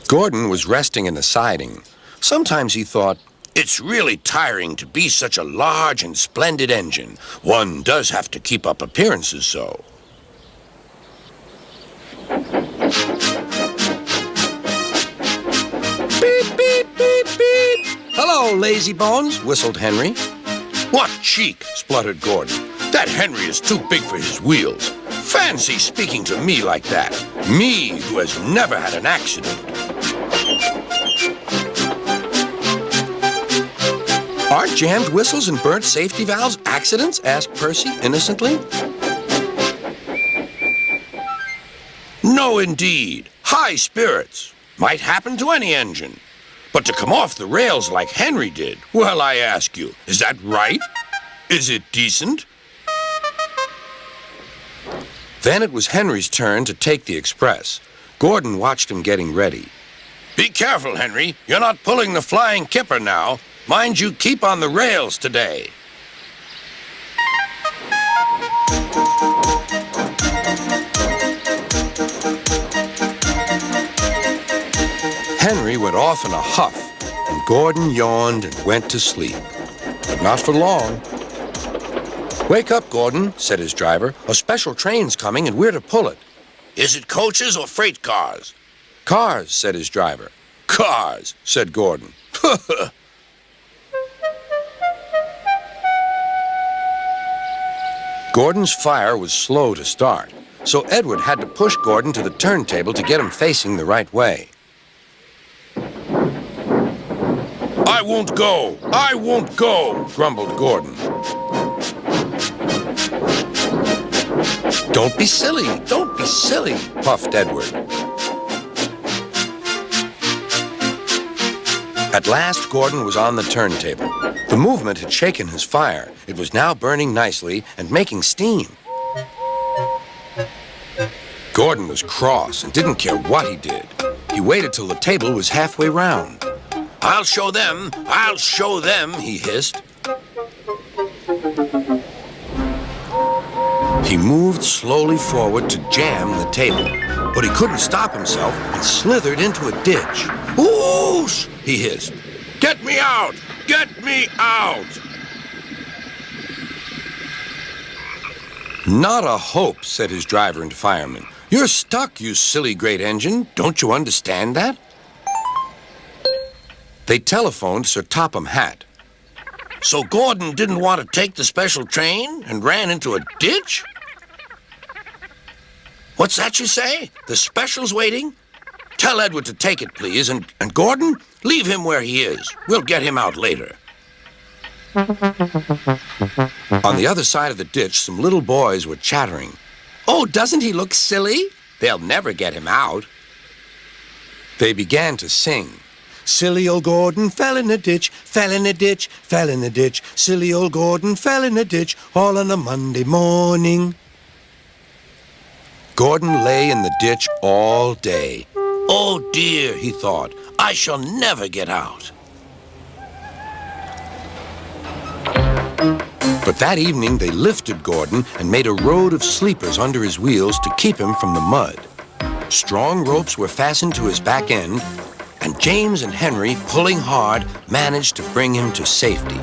Gordon was resting in the siding. Sometimes he thought, "It's really tiring to be such a large and splendid engine. One does have to keep up appearances so." Beep, beep, beep, beep. "Hello, lazy bones," whistled Henry. "What cheek," spluttered Gordon. "That Henry is too big for his wheels. Fancy speaking to me like that. Me, who has never had an accident." "Aren't jammed whistles and burnt safety valves accidents?" asked Percy innocently. "No, indeed. High spirits. Might happen to any engine. But to come off the rails like Henry did, well, I ask you, is that right? Is it decent?" Then it was Henry's turn to take the express. Gordon watched him getting ready. "Be careful, Henry. You're not pulling the flying kipper now. Mind you keep on the rails today." Henry went off in a huff, and Gordon yawned and went to sleep. But not for long. "Wake up, Gordon," said his driver. "A special train's coming and we're to pull it." "Is it coaches or freight cars?" "Cars," said his driver. "Cars," said Gordon. Gordon's fire was slow to start, so Edward had to push Gordon to the turntable to get him facing the right way. "I won't go! I won't go!" grumbled Gordon. "Don't be silly! Don't be silly!" puffed Edward. At last, Gordon was on the turntable. The movement had shaken his fire. It was now burning nicely and making steam. Gordon was cross and didn't care what he did. He waited till the table was halfway round. "I'll show them! I'll show them!" he hissed. He moved slowly forward to jam the table, but he couldn't stop himself and slithered into a ditch. "Whoosh!" he hissed. "Get me out! Get me out!" "Not a hope," said his driver and fireman. "You're stuck, you silly great engine. Don't you understand that?" They telephoned Sir Topham Hatt. "So Gordon didn't want to take the special train and ran into a ditch?" "What's that you say? The special's waiting? Tell Edward to take it, please, and Gordon, leave him where he is. We'll get him out later." On the other side of the ditch, some little boys were chattering. "Oh, doesn't he look silly? They'll never get him out." They began to sing. "Silly old Gordon fell in a ditch, fell in a ditch, fell in a ditch. Silly old Gordon fell in a ditch, all on a Monday morning." Gordon lay in the ditch all day. "Oh dear," he thought, "I shall never get out." But that evening they lifted Gordon and made a road of sleepers under his wheels to keep him from the mud. Strong ropes were fastened to his back end, and James and Henry, pulling hard, managed to bring him to safety.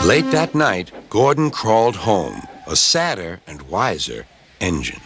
Late that night, Gordon crawled home, a sadder and wiser engine.